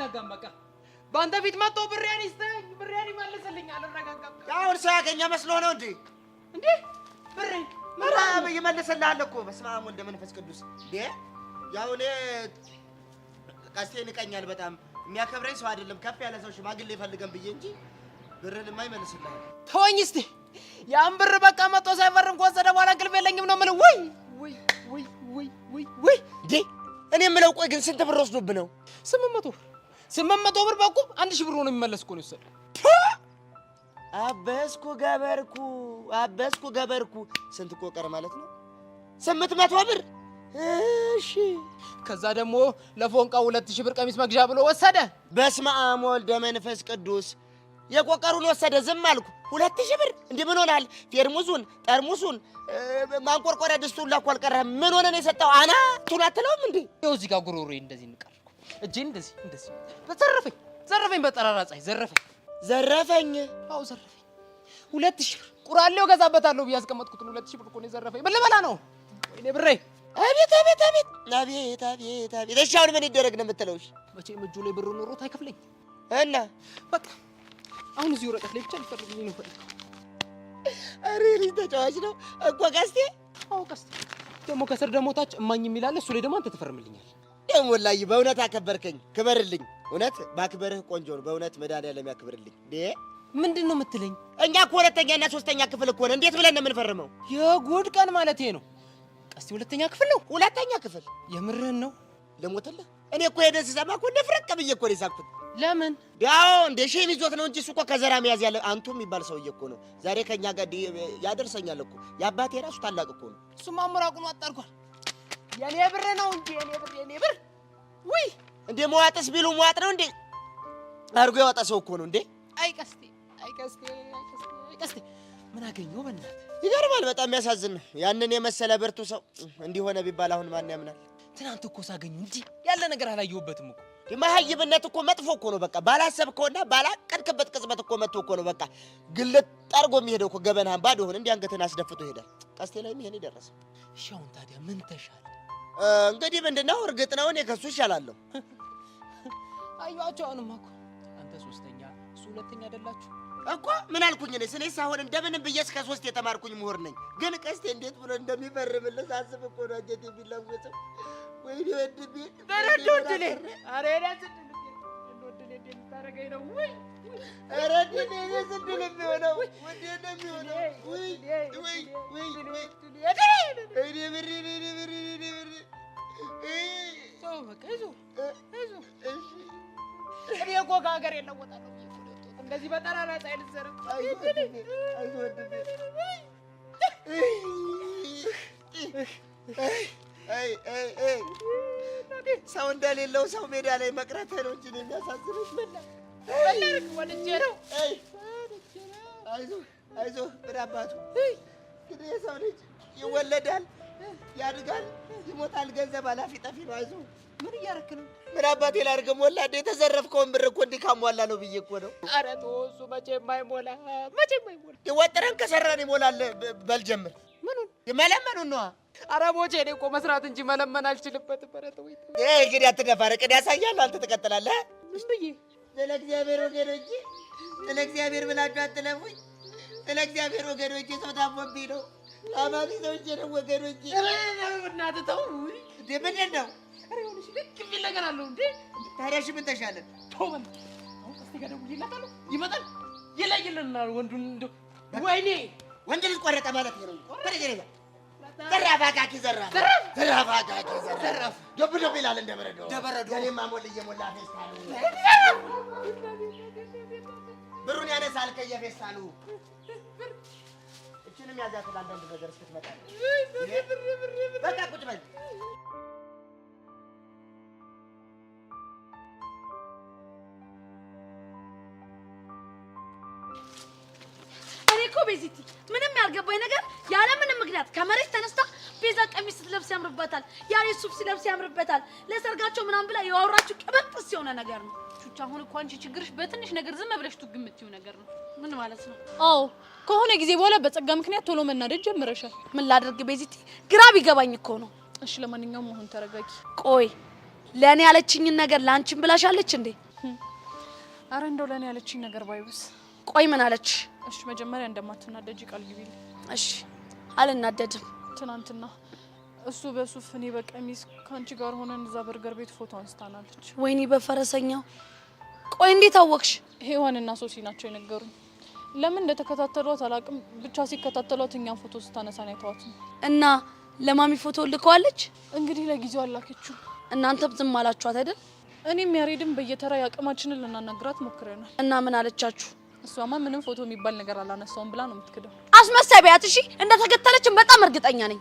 አልረጋጋም በቃ ባንተ ፊት መጥቶ ብሬን ይስተኝ ብሬን ይመልስልኝ አልረጋጋም አሁን ሳያገኛ መስሎ ነው እንዴ ብሬን ምራብ ይመልስልሃል እኮ በስመ አብ ወልድ መንፈስ ቅዱስ እንዴ ያው እኔ ቀስቴን ይቀኛል በጣም የሚያከብረኝ ሰው አይደለም ከፍ ያለ ሰው ሽማግሌ ይፈልገን ብዬ እንጂ ብርንማ ይመልስልሃል ተወኝ እስቲ ያን ብር በቃ መጥቶ ሳይፈርም ከወሰደ በኋላ እንቅልፍ የለኝም ነው የምልህ ወይ እንዴ እኔ የምለው ቆይ ግን ስንት ብር ወስዶብህ ነው 800 ብር በቁም 1000 ብር ነው የሚመለስ እኮ ነው ይሰጥ አበስኩ ገበርኩ ስንት ቆቀር ማለት ነው 800 ብር እሺ ከዛ ደግሞ ለፎንቃ 2000 ብር ቀሚስ መግዣ ብሎ ወሰደ በስመ አብ ወልድ መንፈስ ቅዱስ የቆቀሩን ወሰደ ዝም አልኩ 2000 ብር እንዴ ምን ሆናል ፌርሙዙን ጠርሙሱን ማንቆርቆሪያ ድስቱን ላኩ አልቀረም ምን ሆነ ነው የሰጠው አና ቱን አትለውም እንዴ ይኸው እዚህ ጋር ጉሮሮዬ እንደዚህ ንቀርኩ እጄ እንደዚህ ዘረፈኝ በጠራራ ፀሐይ ዘረፈኝ አው ዘረፈኝ 2000 ብር ቁራሌው ገዛበታለሁ ቢያስቀመጥኩት 2000 ብር እኮ ነው ዘረፈኝ በለበላ ነው ወይኔ ብሬ አቤት እሺ አሁን ምን ይደረግ ነው የምትለው እሺ መቼም እጁ ላይ ብር ኖሮት አይከፍለኝ እና በቃ አሁን እዚህ ወረቀት ላይ ብቻ ሊፈርድልኝ ነው ፈልከው አሬ ተጫዋች ነው እኮ ቀስቴ አው ቀስቴ ደግሞ ከስር ደግሞ ታች እማኝ የሚላል እሱ ላይ ደግሞ አንተ ትፈርምልኛል ደም ወላሂ በእውነት አከበርከኝ ክበርልኝ እውነት ባክበርህ ቆንጆ ነው በእውነት መድኃኒዓለም ያክብርልኝ እንዴ ምንድነው የምትለኝ እኛ እኮ ሁለተኛና ሶስተኛ ክፍል እኮ ነው እንዴት ብለን ነው የምንፈርመው የጉድ ቀን ማለት ነው ቀስቴ ሁለተኛ ክፍል ነው ሁለተኛ ክፍል የምርህን ነው ለሞተልህ እኔ እኮ ሄደህ ስሰማ እኮ እንደፍረቅ ብዬ እኮ ነው የሳቅኩት ለምን ያው እንደ ሼም ይዞት ነው እንጂ እሱ እኮ ከዘራ መያዝ ያለ አንቱ የሚባል ሰውዬ እኮ ነው ዛሬ ከኛ ጋር ያደርሰኛል እኮ ያባቴ ራሱ ታላቅ እኮ ነው እሱማ አምራቁን አጣርኳል የኔ ብር ነው እንጂ የኔ ብር ወይ እንደ መዋጥስ ቢሉ መዋጥ ነው እንዴ አርጎ ያወጣ ሰው እኮ ነው እንዴ አይ ቀስቴ ምን አገኘው በእናትህ ይገርማል በጣም የሚያሳዝን ያንን የመሰለ ብርቱ ሰው እንዲሆነ ቢባል አሁን ማን ያምናል ትናንት እኮ ሳገኙ እንጂ ያለ ነገር አላየሁበትም እኮ የማህይብነት እኮ መጥፎ እኮ ነው በቃ ባላሰብከውና ባላቀድክበት ቅጽበት እኮ መጥቶ እኮ ነው በቃ ግልጥ አርጎ የሚሄደው እኮ ገበናህን ባዶ ሆነ እንዲህ አንገትህን አስደፍቶ ይሄዳል ቀስቴ ላይ ይሄን ይደረሰ እሺ አሁን ታዲያ ምን ተሻለ እንግዲህ ምንድነው እርግጥ ነው እኔ ከሱ ይሻላለሁ አያቸው አሁንማ እኮ አንተ ሶስተኛ እሱ ሁለተኛ አይደላችሁ እኮ ምን አልኩኝ እኔ ስለዚህ አሁን እንደምን ብዬስ ከ3 የተማርኩኝ ምሁር ነኝ ግን ቀስቴ እንዴት ብሎ እንደሚፈርምልህ ሳስብ እኮ ነው አንጀቴ ቢለወጥ ወይኔ ወድቤ ተረዶድልህ አሬ ወድልህ እንዴት ታረገኝ ነው ወይ አረድልህ ስድልህ ቢሆነው ወዴ ነው የሚሆነው ወይ እኔ ብሬ ሰው በቃ ይዞ እኔ እኮ ከሀገር የለወጣለሁ እንደዚህ በጠራራ ፀሐይ ልትዘረፍ ሰው እንደሌለው ሰው ሜዳ ላይ መቅረት ነው እንጂ የሚያሳዝነው በላርክ ወልጄ ነው አይዞህ ምን አባቱ እንግዲህ የሰው ልጅ ይወለዳል ያድጋል ይሞታል ገንዘብ አላፊ ጠፊ ነው አይዞህ ምን እያደረክ ነው ምን አባቴ ላድርግ ሞላ እንደ የተዘረፍከውን ብር እኮ እንዲህ ካሟላ ነው ብዬ እኮ ነው ኧረ ተው እሱ መቼም አይሞላ ወጥረን ከሰራን ይሞላል በል ጀምር ምኑን የመለመኑን ነዋ ኧረ ቦቼ እኔ እኮ መስራት እንጂ መለመን አልችልበትም ኧረ ተው እንግዲህ አትደፋር ቅድ ያሳያለሁ አንተ ትቀጥላለህ ምን ብዬ ስለ እግዚአብሔር ወገኖቼ ስለ እግዚአብሔር ብላችሁ አትለፉኝ ስለ እግዚአብሔር ወገኖቼ ሰው ታሞብኝ ነው አማኒ ሰውቼ ነው ወገኖቼ እናትህ ተው እንዴ ምንድን ነው ኧረ ይኸውልሽ ልክ የሚል ነገር አለው እንዴ ታዲያ እሺ ምን ተሻለን ተው በል አሁን ቀስቴ ጋር ደውዬለታለሁ ይመጣል ይለይልናል ወንዱን እንደው ወይኔ ወንድ ልጅ ቆረጠ ማለት ነው ዘራፍ አካኪ ዘራፍ ዶብ ይላል እንደ በረዶ እኔማ ሞል እየሞላ ፌስታሉ ብሩን ያነሳል ከየፌስታሉ እችንም ያዛት አንዳንድ ነገር እስክትመጣ በቃ ቁጭ በል ቤዚቲ ምንም ያልገባኝ ነገር ያለ ምንም ምክንያት ከመሬት ተነስታ ቤዛ ቀሚስ ስትለብስ ያምርባታል ያለ ሱፍ ሲለብስ ያምርባታል ለሰርጋቸው ምናምን ብላ ያወራችሁ ቅበጥስ የሆነ ነገር ነው ቹቻ አሁን እኮ አንቺ ችግርሽ በትንሽ ነገር ዝም ብለሽ ትግምትዩ ነገር ነው ምን ማለት ነው አዎ ከሆነ ጊዜ በኋላ በጸጋ ምክንያት ቶሎ መናደድ ጀምረሻል ምን ላድርግ ቤዚቲ ግራ ቢገባኝ እኮ ነው እሺ ለማንኛውም አሁን ተረጋጊ ቆይ ለኔ ያለችኝን ነገር ላንቺም ብላሻለች እንዴ አረ እንደው ለኔ ያለችኝ ነገር ባይብስ። ቆይ ምን አለች? እሺ መጀመሪያ እንደማትናደጂ ቃል ግቢልኝ። እሺ አልናደድም። ትናንትና እሱ በሱፍ እኔ በቀሚስ ካንቺ ጋር ሆነን እዛ በርገር ቤት ፎቶ አንስታናለች። ወይኔ በፈረሰኛው። ቆይ እንዴት አወቅሽ? ሄዋንና ሶሲ ናቸው የነገሩኝ። ለምን እንደተከታተሏት አላቅም፣ ብቻ ሲከታተሏት እኛን ፎቶ ስታነሳን አይተዋት ነው። እና ለማሚ ፎቶ ልከዋለች? እንግዲህ ለጊዜው አላከችው። እናንተም ዝም አላችኋት አይደል? እኔም ያሬድም በየተራ ያቅማችንን ልናናግራት ሞክረናል። እና ምን አለቻችሁ? እሷማ ምንም ፎቶ የሚባል ነገር አላነሳውም ብላ ነው የምትክደው። አስመሳይ ቢያት። እሺ እንደተከተለችን በጣም እርግጠኛ ነኝ።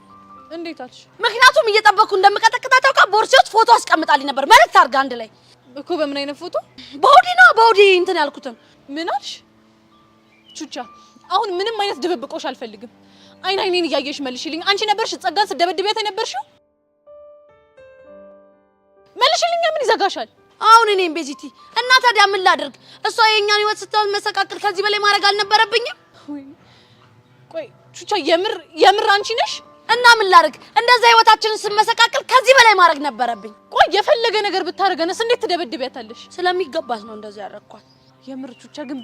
እንዴት አልሽ? ምክንያቱም እየጠበቅኩ እንደምቀጠቅጣት አውቃ ቦርሴ ውስጥ ፎቶ አስቀምጣልኝ ነበር። መልእክት አድርጋ አንድ ላይ እኮ። በምን አይነት ፎቶ? በውዲ እንትን ያልኩትም። ምን አልሽ? ቹቻ አሁን ምንም አይነት ድብብቆሽ አልፈልግም። አይኔን እያየሽ መልሽልኝ። አንቺ ነበርሽ ጸጋን ስደበድቢያት የነበርሽው? መልሽልኝ። ምን ይዘጋሻል? አሁን እኔም ቤዚቲ እና ታዲያ ምን ላድርግ? እሷ የኛን ህይወት ስታመሰቃቅል ከዚህ በላይ ማድረግ አልነበረብኝም? ቆይ ቹቻ የምር አንቺ ነሽ? እና ምን ላድርግ? እንደዛ ህይወታችንን ስመሰቃቅል ከዚህ በላይ ማድረግ ነበረብኝ። ቆይ የፈለገ ነገር ብታረገነስ እንዴት ትደበድቢያታለሽ? ስለሚገባት ነው እንደዛ ያደረኳት። የምር ቹቻ ግን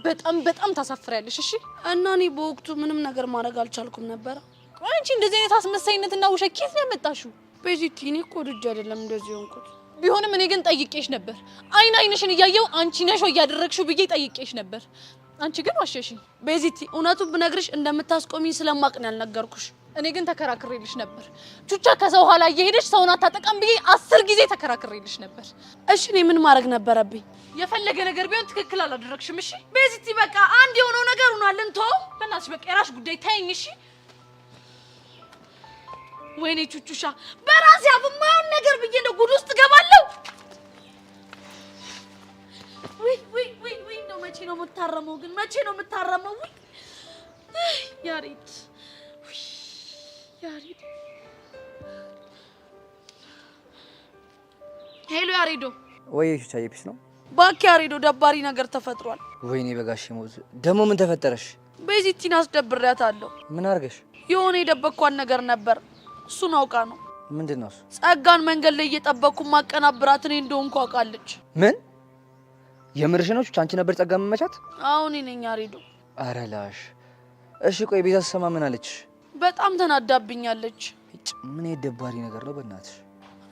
በጣም ታሳፍሪያለሽ። እሺ እና እኔ በወቅቱ ምንም ነገር ማድረግ አልቻልኩም ነበር። ቆይ አንቺ እንደዚህ አይነት አስመሳይነትና ውሸት ከየት ነው ያመጣሽው? ቤዚቲ እኔ እኮ ልጅ አይደለም እንደዚህ ሆንኩት። ቢሆንም እኔ ግን ጠይቄሽ ነበር። አይንሽን እያየው አንቺ ነሽ ወይ ያደረግሽው ብዬ ጠይቄሽ ነበር። አንቺ ግን ዋሸሽኝ። ቤዚቲ እውነቱን ብነግርሽ እንደምታስቆሚኝ ስለማቅ ነው ያልነገርኩሽ። እኔ ግን ተከራክሬልሽ ነበር። ቹቻ ከሰው ኋላ እየሄደች ሰውን አታጠቃም ብዬ 10 ጊዜ ተከራክሬልሽ ነበር። እሺ እኔ ምን ማድረግ ነበረብኝ? የፈለገ ነገር ቢሆን ትክክል አላደረግሽም። እሺ ቤዚቲ በቃ አንድ የሆነው ነገር ሆኗል። እንተው በእናትሽ በቃ የራስሽ ጉዳይ ታይኝ። እሺ ወይኔ ቹቹሻ በራሴ አፍ የማይሆን ነገር ብዬ እንደ ጉድ ውስጥ ገባለሁ። ወይ ነው መቼ ነው የምታረመው? ግን መቼ ነው የምታረመው? ያሬድ ሄሎ ያሬዶ። ወይ ቻይ ፒስ ነው? ባክ ያሬዶ ደባሪ ነገር ተፈጥሯል። ወይኔ በጋሽ ሞዝ ደግሞ ምን ተፈጠረሽ? ቤዚቲን አስደብሬያታለሁ። ምን አርገሽ? የሆነ የደበቅኳት ነገር ነበር። እሱን አውቃ ነው። ምንድነው እሱ? ጸጋን መንገድ ላይ እየጠበቅኩ ማቀናብራት እኔ እንደሆንኩ አውቃለች። ምን የምርሽ ነው? አንቺ ነበር ጸጋ መመቻት? አሁን እኔኛ ያሬዶ። ኧረ ላሽ። እሺ ቆይ ቤዛ ሰማ ምን አለች? በጣም ተናዳብኛለች። ምን የደባሪ ነገር ነው በእናትሽ?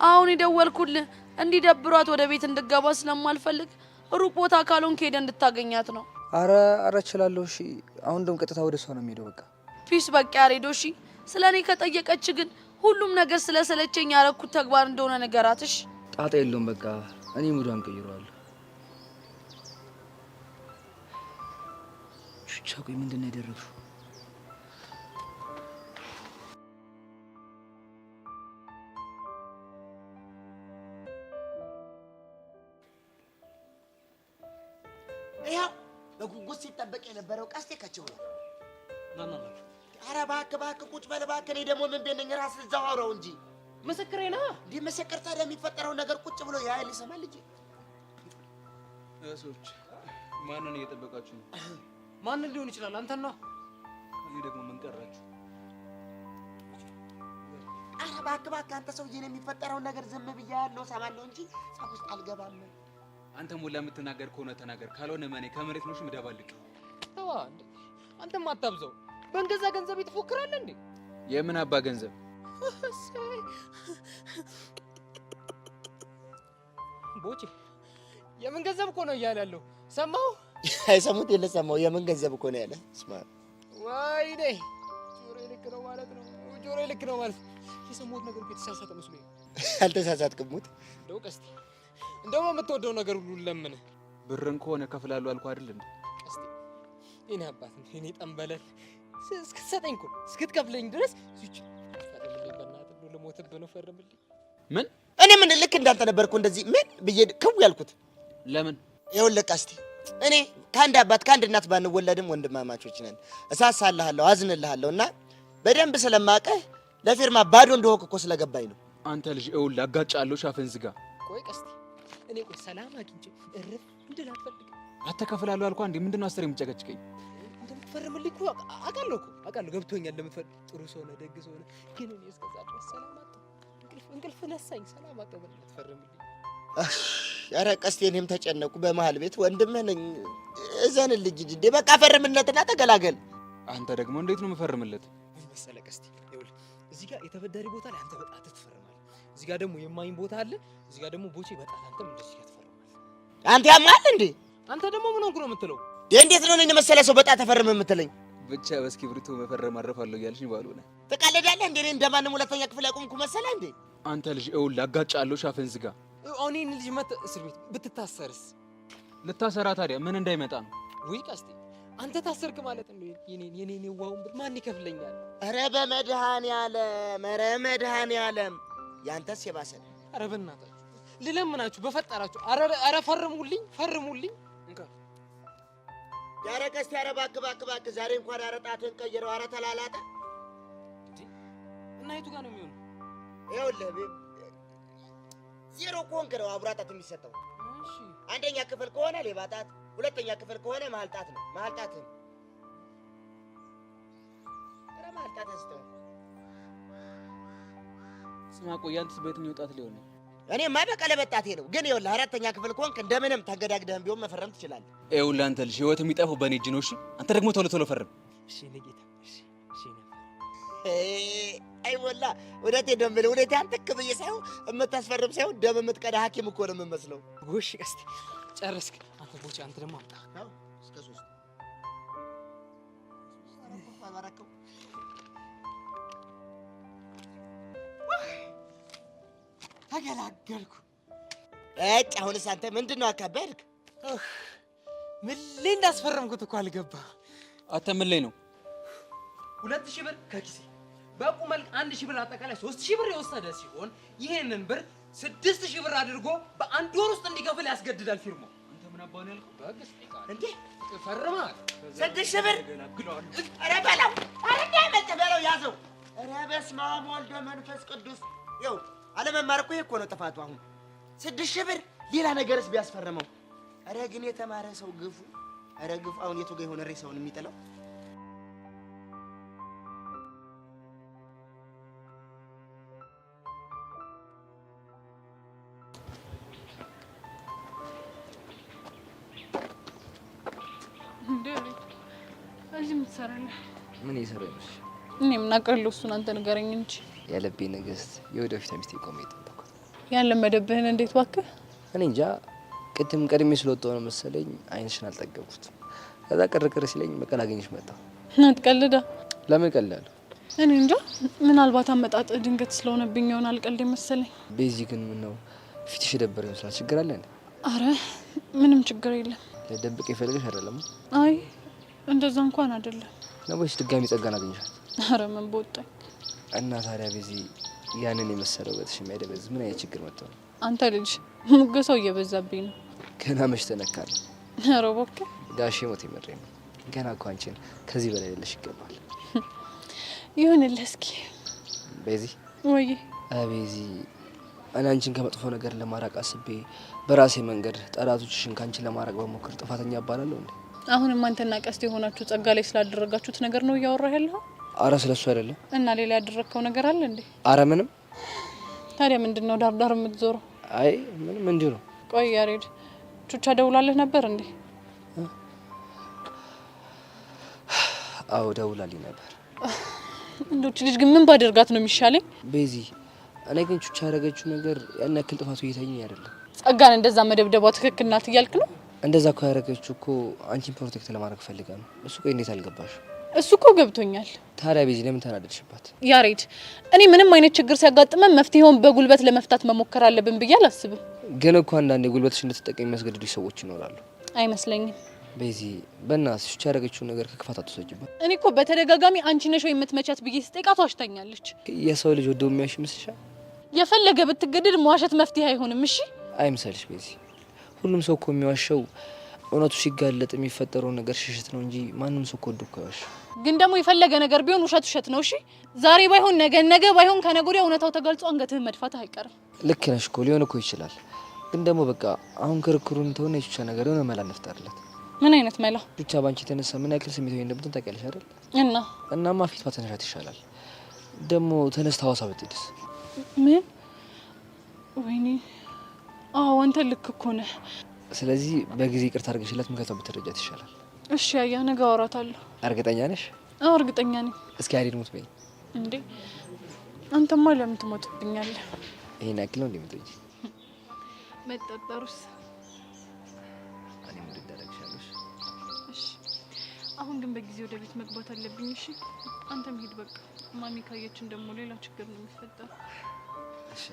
አሁን የደወልኩልህ እንዲደብሯት ወደ ቤት እንድገባ ስለማልፈልግ ሩቅ ቦታ ካልሆንክ ሄደህ እንድታገኛት ነው። ኧረ እችላለሁ። እሺ አሁን ደም ቀጥታ ወደ እሷ ነው የምሄደው። በቃ ፒስ። በቃ ያሬዶ እሺ። ስለኔ ከጠየቀች ግን ሁሉም ነገር ስለሰለቸኝ ያረኩት ተግባር እንደሆነ ነገራትሽ። ጣጣ የለውም። በቃ እኔ ሙዷን ቀይሯለሁ። ቹቻ ቆይ ምንድን ነው ያደረግሽው? ይኸው በጉጉት ሲጠበቅ የነበረው ቀስቴ ከቸው ነው። ማማ ኧረ እባክህ ቁጭ በል እባክህ። እኔ ደግሞ ምን ቤት ነኝ? ራስህ እዛው አውራው እንጂ ምስክሬ ነህ። እንዲህ መሰከር ታዲያ የሚፈጠረው ነገር ቁጭ ብሎ ያህል ይሰማል እንጂ። እሶች ማንን እየጠበቃችሁ ነው? ማንን ሊሆን ይችላል? አንተን ነው። እዚህ ደግሞ ምን ቀራችሁ? ኧረ እባክህ አንተ ሰውዬ ነው የሚፈጠረውን ነገር ዝም ብያለሁ፣ እሰማለሁ እንጂ ጸብ ውስጥ አልገባም። አንተ ሙላ የምትናገር ከሆነ ተናገር፣ ካልሆነ ማኔ ከመሬት ነው ምደባልቅ። ተዋ እንዴ አንተም አታብዘው። በእንገዛ ገንዘብ ትፎክራለህ እንዴ? የምን አባ ገንዘብ? ቦቼ የምን ገንዘብ እኮ ነው እያለ ያለው ሰማሁ። አይሰሙት የለ ሰማሁ። የምን ገንዘብ እኮ ነው ያለ። ስማ ወይኔ ጆሮዬ ልክ ነው ማለት ነው። ጆሮዬ ልክ ነው ማለት የሰማሁት ነገር እኮ የተሳሳተ መስሎኝ። አልተሳሳትክም። ሙት እንደው ቀስቴ እንደው የምትወደው ነገር ሁሉ ለምን ብርን ከሆነ ከፍላለሁ አልኩህ አይደል እንዴ? ቀስቴ የኔ አባት ነው የኔ ጠንበለል እስክትሰጠኝ እኮ እስክትከፍለኝ ድረስ እዚች ፈርምልኝ፣ በእናትህ ነው ልሞትብህ ነው። ፈርምልኝ። ምን እኔ ምን ልክ እንዳንተ ነበርኩ እንደዚህ ምን ብዬ ክው ያልኩት? ለምን? ይኸውልህ ቀስቴ እኔ ከአንድ አባት ከአንድ እናት ባንወለድም ወንድማማቾች ነን። እሳሳልሃለሁ፣ አዝንልሃለሁ እና በደንብ ስለማቀህ ለፊርማ ባዶ እንደሆንክ እኮ ስለገባኝ ነው። አንተ ልጅ ይኸውልህ አጋጫለሁ፣ ሻፈን ዝጋ። ቆይ ቀስቴ እኔ ቆይ ሰላም አግኝቼ እርፍ እንድል አልፈልግም። አተከፍላለሁ አልኩህ አንዴ። ምንድነው አስር የምጨቀጭቀኝ? እንደምትፈርምልኝ እኮ አውቃለሁ ገብቶኛል። ለምትፈር ጥሩ ሰው ነህ፣ ደግ ሰው ነህ። ግን እኔ እስከዛ ድረስ ሰላም አጣሁ። እንቅልፍ ነሳኝ። ሰላም አጣሁ። በእናትህ ፈርምልኝ። ኧረ ቀስቴ እኔም ተጨነቁ። በመሀል ቤት ወንድምህ ነኝ። እዘንልኝ እንዴ በቃ ፈርምለትና ተገላገል። አንተ ደግሞ እንዴት ነው የምፈርምለት? ምን መሰለህ ቀስቴ፣ ይኸውልህ እዚህ ጋር የተበዳሪ ቦታ ላይ አንተ በጣትህ ትፈርማለህ። እዚህ ጋር ደግሞ የማይን ቦታ አለ። እዚህ ጋር ደግሞ ቦቼ በጣት አንተም እንደዚህ ጋር ትፈርማለህ። አንተ ያማል እንዴ? አንተ ደግሞ ምን ሆንኩ ነው የምትለው? እንዴት ነው እኔን መሰለ ሰው በጣት ተፈርም የምትለኝ? ብቻ በእስክሪብቶ መፈረም አረፋለሁ እያልሽኝ ባልሆነ ትቀልዳለህ እንዴ? እኔ እንደማንም ሁለተኛ ክፍል ያቆምኩ መሰለህ እንዴ? አንተ ልጅ ይኸውልህ አጋጫለሁ። ሻፈን ዝጋ። አሁን ይሄን ልጅ እስር ቤት ብትታሰርስ? ልታሰራ ታዲያ ምን እንዳይመጣ ነው? ውይ ቀስቴ አንተ ታሰርክ ማለት ነው። የኔን የዋውን ብር ማን ይከፍለኛል? ኧረ በመድኃኒዓለም ኧረ መድኃኒዓለም ያንተስ የባሰ። ኧረ በእናታችሁ ልለምናችሁ በፈጠራችሁ ኧረ ፈርሙልኝ ፈርሙልኝ። እንካ ኧረ ቀስቴ ኧረ እባክህ ዛሬ እንኳን ኧረ ጣትህን ቀይረው። ኧረ ተላላጠ እና የቱ ጋር ነው የሚሆነው? ይኸውልህ ዜሮ ከሆንክ ነው አብራ ጣት የሚሰጠው። እሺ አንደኛ ክፍል ከሆነ ሌባ ጣት፣ ሁለተኛ ክፍል ከሆነ መሀል ጣት ነው። መሀል ጣትህን ኧረ መሀል ጣትህን ስተው። ስማ ቆይ አንተስ በየትኛው ጣት ሊሆን ነው? እኔማ በቀለበት ጣቴ ነው። ግን ይኸውልህ አራተኛ ክፍል ከሆንክ እንደምንም ተገዳግደህም ቢሆን መፈረም ትችላለህ። ይኸውልህ አንተ ልጅ ህይወት የሚጠፋው በእኔ እጅ ነው። እሺ አንተ ደግሞ ቶሎ ቶሎ ፈርም። እሺ እኔ ጌታ እሺ አይወላ ወዴት ደምል ወዴት አንተክ ብዬ ሳይሆን የምታስፈርም ሳይሆን ደም የምትቀዳ ሐኪም እኮ ነው የምመስለው። ጎሽ ቀስቴ ጨረስክ አንተ ቦቼ። አንተ ደግሞ አምጣ ነው እስከ 3 አባራከው ተገላገልኩ። አሁንስ አንተ ምንድነው አካበድክ? ምን ላይ እንዳስፈረምኩት እኮ አልገባህ። አንተ ምን ላይ ነው? 2000 ብር ከኪሴ በቁመል 1000 ብር አጠቃላይ 3000 ብር የወሰደ ሲሆን ይሄንን ብር 6000 ብር አድርጎ በአንድ ወር ውስጥ እንዲከፍል ያስገድዳል ፊርማው። አንተ ምን አባን ያልከው? በግስ እንዴ ፈርማል። 6000 ብር ኧረ በለው ኧረ እንዳይመጣ በለው ያዘው። ኧረ በስመ አብ ወልድ መንፈስ ቅዱስ። ይኸው አለመማር እኮ ይሄ እኮ ነው ጥፋቱ። አሁን 6000 ብር ሌላ ነገርስ ቢያስፈርመው። ኧረ ግን የተማረ ሰው ግፉ። ኧረ ግፉ። አሁን የቱ ጋር የሆነ ሬሳውን የሚጥለው? ምን ይሰራልሽ? እኔ ምን አውቃለሁ? እሱን አንተ ንገረኝ እንጂ። የልቤ ንግስት የወደፊት ሚስቴ ቆሜ ጠበቅኩት። ያን ለመደብህን እንዴት ባክህ? እኔ እንጃ ቅድም ቀድሜ ስለወጣሁ ነው መሰለኝ አይንሽን አልጠገብኩት። ከዛ ቅርቅር ሲለኝ በቃ ላገኝሽ መጣሁ። አትቀልዳ። ለምን ቀልዳለሁ? እኔ እንጃ ምናልባት አመጣጥ ድንገት ስለሆነብኝ ይሆናል ቀልድ መሰለኝ። ቤዚ ግን ምን ነው ፊትሽ የደበረ ይመስላል። ችግር አለ እንዴ? አረ ምንም ችግር የለም። ለደብቅ የፈለገሽ አይደለም? አይ እንደዛ እንኳን አይደለም። ነው ወይስ ድጋሚ ጸጋን አገኘሻት? አረ ምን በወጣኝ። እና ታዲያ ቤዚ ያንን የመሰለው በትሽ የሚያደበዝ ምን አይነት ችግር መጥቶ ነው? አንተ ልጅ ሙገሳው እየበዛብኝ ነው። ገና መች ተነካለ? አረ እባክህ ጋሼ ሞት ይመረኝ ነው። ገና እኮ አንቺን ከዚህ በላይ ልልሽ ይገባል። ይሁንልህ እስኪ ቤዚ። ወይ ቤዚ እኔ አንቺን ከመጥፎ ነገር ለማራቅ አስቤ በራሴ መንገድ ጠላቶችሽን ካንቺ ለማራቅ በሞክር ጥፋተኛ እባላለሁ እንዴ? አሁንም አንተና ቀስት የሆናችሁ ጸጋ ላይ ስላደረጋችሁት ነገር ነው እያወራህ ያለኸው? አረ ስለሱ አይደለም። እና ሌላ ያደረግከው ነገር አለ እንዴ? አረ ምንም። ታዲያ ምንድነው ዳርዳር የምትዞረው? አይ ምንም እንዲሁ ነው። ቆይ ያሬድ ቹቻ ደውላለህ ነበር እንዴ? አዎ ደውላልኝ ነበር። እንዶች ልጅ ግን ምን ባደርጋት ነው የሚሻለኝ? ቤዚ እኔ ግን ቹቻ ያደረገችው ነገር ያን ያክል ጥፋቱ እየታየኝ አይደለም። ጸጋን እንደዛ መደብደቧ ትክክል ናት እያልክ ነው? እንደዛ እኮ ያደረገችው እኮ አንቺን ፕሮቴክት ለማድረግ ፈልጋ ነው። እሱ ቆይ እንዴት አልገባሽ? እሱ እኮ ገብቶኛል። ታዲያ ቤዚ ለምን ተናደድሽባት? ያሬድ እኔ ምንም አይነት ችግር ሲያጋጥመን መፍትሄውን በጉልበት ለመፍታት መሞከር አለብን ብዬ አላስብም። ግን እኮ አንዳንዴ ጉልበትሽ እንድትጠቀሚ የሚያስገድዱሽ ሰዎች ይኖራሉ። አይመስለኝም። ቤዚ በእናትሽ ቹቻ ያደረገችውን ነገር ከክፋት አትወሰጂባት። እኔ እኮ በተደጋጋሚ አንቺ ነሽ ወይ የምትመቻት ብዬ ስጠይቃት ዋሽታኛለች። የሰው ልጅ ወደው የሚያሽ ይመስልሻል? የፈለገ ብትገደድ መዋሸት መፍትሄ አይሆንም። እሺ አይምሰልሽ ቤዚ። ሁሉም ሰው እኮ የሚዋሸው እውነቱ ሲጋለጥ የሚፈጠረው ነገር ሽሽት ነው እንጂ ማንም ሰው እኮ ወዶ እኮ አይዋሽም። ግን ደግሞ የፈለገ ነገር ቢሆን ውሸት ነው። እሺ ዛሬ ባይሆን ነገ ባይሆን ከነገ ወዲያ እውነታው ተገልጾ አንገትህን መድፋትህ አይቀርም። ልክ ነሽ እኮ ሊሆን እኮ ይችላል። ግን ደግሞ በቃ አሁን ክርክሩን ተሆነ የቹቻ ነገር የሆነ መላ እንፍጠርለት። ምን አይነት መላ? ቹቻ ባንቺ የተነሳ ምን ያክል ስሜታዊ እንደምትሆን ታውቂያለሽ አይደል? እናማ ፊት ባትነሻት ይሻላል። ደግሞ ተነስታ ሐዋሳ ብትሄድስ? ምን? ወይኔ አዎ አንተ ልክ እኮ ነህ። ስለዚህ በጊዜ ይቅርታ አድርገሽላት ምከታው ብትረጃት ይሻላል። እሺ አያ ነገ አወራታለሁ። እርግጠኛ ነሽ? አዎ እርግጠኛ ነኝ። እስኪ አይደል ሞት በይ እንዴ አንተማ ለምን ትሞትብኛለህ? ይሄን ያክል ነው እንደምትወጂ መጠጠሩስ? እኔ ምን ልታደርግሻለሽ? እሺ አሁን ግን በጊዜ ወደ ቤት መግባት አለብኝ። እሺ አንተም ሂድ በቃ። ማሚ ካየችን ደግሞ ሌላ ችግር ነው የሚፈጠረው። እሺ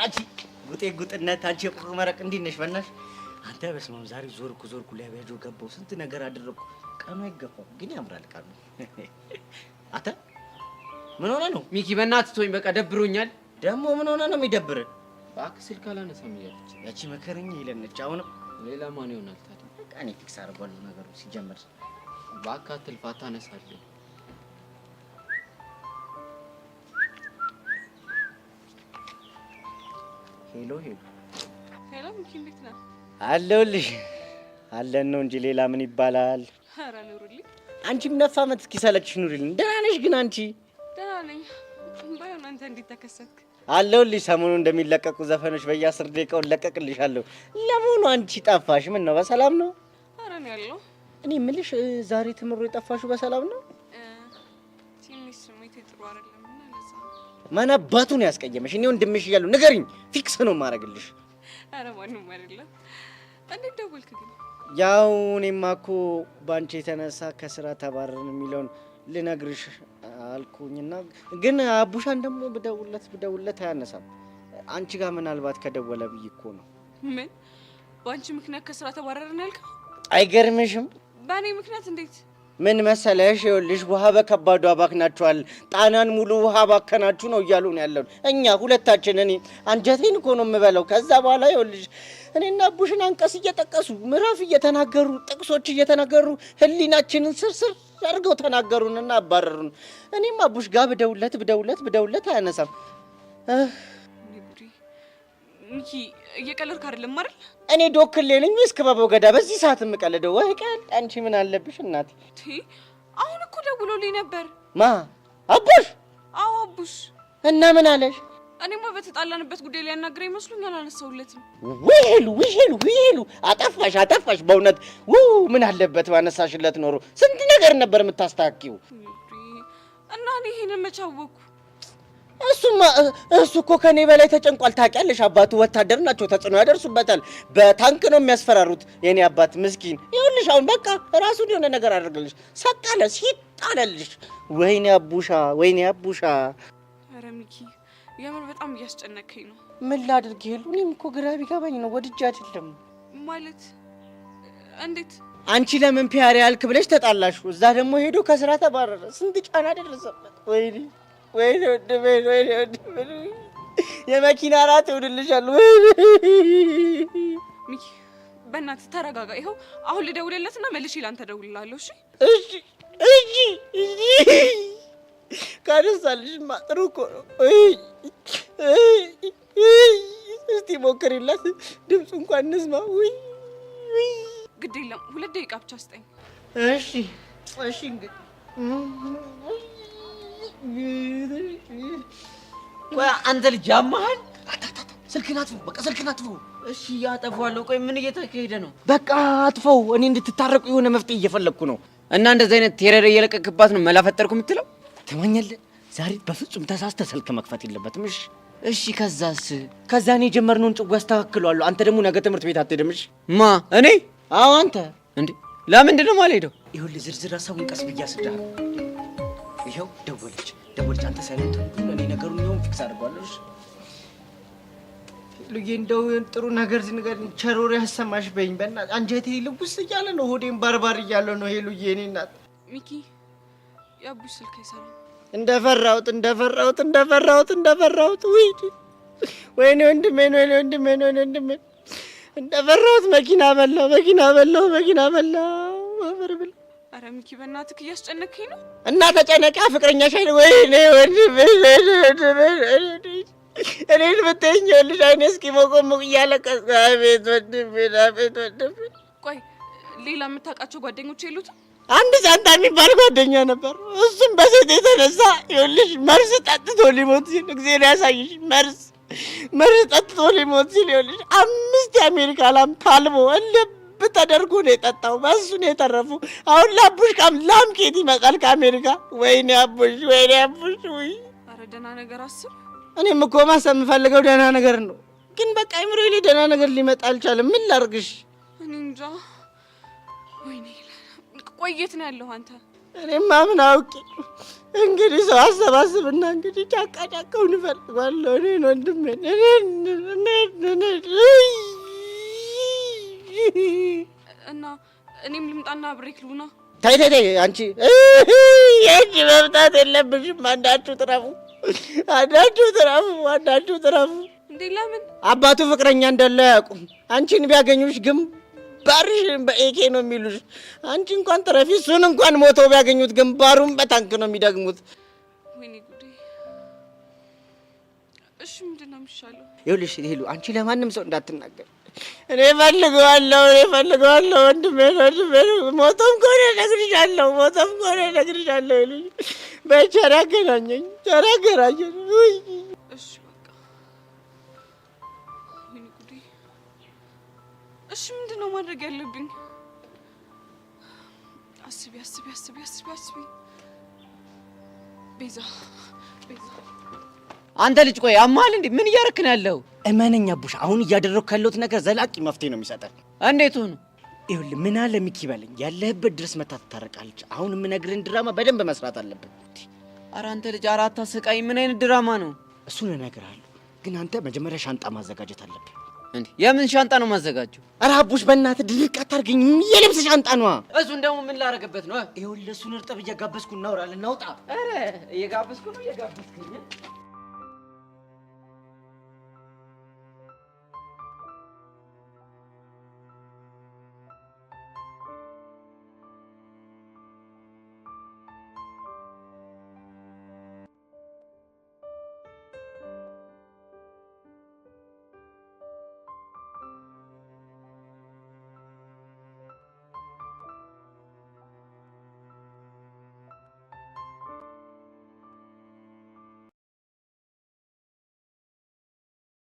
አንቺ ጉጤ ጉጥነት አንቺ የቁር መረቅ እንዴት ነሽ? በእናትሽ አንተ በስመ አብ ዛሬ ዞርኩ ሊያበጆ ገባው ስንት ነገር አደረኩ። ቀኑ አይገፋም ግን ያምራል ቀኑ። አንተ ምን ሆነ ነው? ሚኪ በእናትህ ተወኝ፣ በቃ ደብሮኛል። ደግሞ ምን ሆነ ነው የሚደብረን? እባክህ ስልክ አላነሳም እያለች ያቺ መከረኛ ይለነች። አሁንም ሌላ ማን ይሆናል ታዲያ? በቃ እኔ ፊክስ አደርጋለሁ ነገሩ ሲጀመር። እባክህ አትልፋ፣ ታነሳለህ። ሄሎ ሄሎ ሚኪ እንዴት ነህ? አለሁልሽ። አለን ነው እንጂ ሌላ ምን ይባላል? ኧረ ኑሪልኝ። አንቺም ነፋ ዓመት እስኪሰለችሽ ኑሪልኝ። ደህና ነሽ ግን አንቺ? ደህና ነኝ። ባይሆን አንተ እንዴት ተከሰትክ? አለሁልሽ። ሰሞኑን እንደሚለቀቁ ዘፈኖች በየ10 ደቂቃው ለቀቅልሻለሁ። ለመሆኑ አንቺ ጠፋሽ? ምን ነው በሰላም ነው? ኧረ ነው ያለው። እኔ የምልሽ ዛሬ ትምሮ የጠፋሽው በሰላም ነው? ትንሽ ስሜቴ ጥሩ አይደለም እና ለዛ ማን አባቱን ያስቀየመሽ? እኔ ወንድምሽ እያለሁ ንገሪኝ፣ ፊክስ ነው የማደርግልሽ። ኧረ ማንም አይደለም። እንዴት ደወልክ ግን? ያው እኔማ እኮ ባንቺ የተነሳ ከስራ ተባረርን የሚለውን ልነግርሽ አልኩኝና ግን አቡሻን ደግሞ ብደውለት አያነሳም። አንቺ ጋር ምናልባት ከደወለ ብዬ እኮ ነው። ምን በአንቺ ምክንያት ከስራ ተባረርን ያልከው? አይገርምሽም? በእኔ ምክንያት እንዴት? ምን መሰለሽ፣ ይኸውልሽ ውሃ በከባዱ አባክናችኋል፣ ጣናን ሙሉ ውሃ ባከናችሁ ነው እያሉ ነው ያለው። እኛ ሁለታችን እኔ አንጀቴን እኮ ነው የምበለው። ከዛ በኋላ ይኸውልሽ እኔና አቡሽን አንቀስ እየጠቀሱ ምዕራፍ እየተናገሩ ጥቅሶች እየተናገሩ ህሊናችንን ስርስር አድርገው ተናገሩንና አባረሩን። እኔም አቡሽ ጋር ብደውለት አያነሳም። ሚኪ እየቀለድክ አይደለም አይደል? እኔ ዶክሌ ነኝ ወይስ ክበበው ገዳ በዚህ ሰዓት የምቀልደው? ወይ ቀል አንቺ ምን አለብሽ እናቴ? አሁን እኮ ደውሎልኝ ነበር። ማ አቡሽ? አዎ አቡሽ። እና ምን አለሽ? እኔማ በተጣላንበት ጉዳይ ላይ ያናግረኝ መስሎኝ አላነሳሁለትም። ዊሄሉ አጠፋሽ በእውነት ምን አለበት ባነሳሽለት ኖሮ ስንት ነገር ነበር የምታስተካክዩ። እና እኔ ይሄንን መች አወኩ? እሱ እኮ ከኔ በላይ ተጨንቋል። ታውቂያለሽ፣ አባቱ ወታደር ናቸው፣ ተጽዕኖ ያደርሱበታል። በታንክ ነው የሚያስፈራሩት። የኔ አባት ምስኪን። ይኸውልሽ አሁን በቃ ራሱን የሆነ ነገር አድርግልሽ ሰቃለ ሲጣለልሽ። ወይኔ አቡሻ። ኧረ ሚኪ የምር በጣም እያስጨነቀኝ ነው። ምን ላድርግ ይሄሉ? እኔም እኮ ግራ ቢገባኝ ነው። ወድጄ አይደለም ማለት። እንዴት? አንቺ ለምን ፒያሪ ያልክ ብለሽ ተጣላሽ፣ እዛ ደግሞ ሄዶ ከስራ ተባረረ። ስንት ጫና ደረሰበት። ወይኔ የመኪና ራት ይውድልሻል። ሚኪ በእናትህ ተረጋጋ። ይኸው አሁን ልደውልለትና መልሼ ላንተ እደውልልሃለሁ። እሺ ካነሳልሽማ ጥሩ እኮ ነው። እስቲ ሞክሪላት፣ ድምፁ እንኳን እንስማ። ግድ የለም 2 ደቂቃ ብቻ ስጠኝ። እሺ እንግዲህ ቆይ አንተ ልጅ ያማሃል። ስልክህን አጥፈው፣ በቃ ስልክህን አጥፈው። እሺ ያጠፋዋለሁ። ቆይ ምን እየተካሄደ ነው? በቃ አጥፈው። እኔ እንድትታረቁ የሆነ መፍትሄ እየፈለግኩ ነው። እና እንደዚህ አይነት ቴረር እየለቀቅባት ነው መላ ፈጠርኩ የምትለው? ትማኛለህ? ዛሬ በፍጹም ተሳስተህ ስልክ መክፈት የለበትም። እሺ ከዛስ? ከዛ እኔ የጀመርነውን ጭው አስተካክለዋለሁ። አንተ ደግሞ ነገ ትምህርት ቤት አትሄድም? እሺ? ማ እኔ? አዎ አንተ። እንዴ ለምንድን ነው የማልሄደው? ይኸውልህ ዝርዝር ሀሳቡን ቀስ ብዬ አስረዳሃለሁ። ይኸው ደወለች። አንተ ሳይለንት ሁሉ እኔ ነገሩን ይሁን ፊክስ አድርጓለሁ። እሺ ሉዬ፣ እንደው ጥሩ ነገር ዝንገር ቸሮሪ ያሰማሽ በይኝ በእናትህ። አንጀቴ ልውስ እያለ ነው፣ ሆዴም ባርባር እያለ ነው። ሄሉዬ እኔ እናት ሚኪ የአቡሽ ስልክ አይሰራም። እንደፈራሁት ወይኔ ወንድሜ እንደፈራሁት መኪና በላው አፈር ብላ። ኧረ ሚኪ በእናትህ እያስጨነከኝ ነው። እና ተጨነቃ ፍቅረኛሽ አይደል? ወይኔ ወንድሜ እኔን ብትይኝ ይኸውልሽ አይኔ እስኪሞቆሞቅ እያለቀስኩ አቤት ወንድሜ። ቆይ ሌላ የምታውቃቸው ጓደኞች የሉትም? አንድ ሻንጣ የሚባል ጓደኛ ነበር። እሱም በሴት የተነሳ ይኸውልሽ መርዝ ጠጥቶ ሊሞት ሲል እግዚአብሔር ያሳይሽ፣ መርዝ ጠጥቶ ሊሞት ሲል ይኸውልሽ 5 የአሜሪካ ላም ታልቦ እልብ ተደርጎ ነው የጠጣው። በእሱ ነው የተረፉ። አሁን ለአቡሽ ላም ከየት ይመጣል ከአሜሪካ? ወይኔ አቡሽ ውይ። ኧረ ደህና ነገር አስብ። እኔም እኮ ማሰብ የምፈልገው ደህና ነገር ነው፣ ግን በቃ አይምሮዬ ላይ ደህና ነገር ሊመጣ አልቻለም። ምን ላድርግሽ? እኔ እንጃ። ወይኔ ቆይ የት ነው ያለው አንተ? እኔማ ምን አውቄ። እንግዲህ ሰው አሰባስብና እንግዲህ ጫካውን እፈልገዋለሁ። እኔን ወንድሜን እና እኔም ልምጣና ብሬክ ልሁና። ተይ አንቺ የእጅ መምጣት የለብሽም። አንዳችሁ ጥረፉ። እንዴ ለምን? አባቱ ፍቅረኛ እንዳለ አያውቁም። አንቺን ቢያገኙሽ ግንባርሽን በኤኬ ነው የሚሉሽ። አንቺ እንኳን ትረፊ፣ እሱን እንኳን ሞተው ቢያገኙት ግንባሩን በታንክ ነው የሚደግሙት። ወይኔ ጉዴ። እሺ ምንድን ነው የሚሻለው? ይኸውልሽ ሄሉ፣ አንቺ ለማንም ሰው እንዳትናገር። እኔ እፈልገዋለሁ ወንድሜ። ሞቶም ከሆነ እነግርሻለሁ ይሉኝ። በቸር ያገናኘን። እሺ በቃ ወይኔ ጉዴ። እሺ ምንድን ነው ማድረግ ያለብኝ? አስቢ። ቤዛ አንተ ልጅ ቆይ አማል እንዴ? ምን እያረክ ነው ያለው? እመነኝ አቡሽ፣ አሁን እያደረኩ ያለሁት ነገር ዘላቂ መፍትሄ ነው የሚሰጠን። እንዴት ሆኖ? ይኸውልህ ምን አለ ሚኪ በለኝ፣ ያለህበት ድረስ መታ ትታረቃለች። አሁን የምነግርህን ድራማ በደንብ መስራት አለብን። ኧረ አንተ ልጅ አራታ ስቃይ፣ ምን አይነት ድራማ ነው? እሱን እነግርሃለሁ፣ ግን አንተ መጀመሪያ ሻንጣ ማዘጋጀት አለብን። እንዴ የምን ሻንጣ ነው ማዘጋጀው? ኧረ አቡሽ በእናትህ ድርቅ አታርገኝ። የልብስ ሻንጣ ነዋ። እሱን ደግሞ ምን ላረግበት ነው? ይኸውልህ እሱን እርጥብ እየጋበዝኩ እናውራለን። እናውጣ። ኧረ እየጋበዝኩ ነው።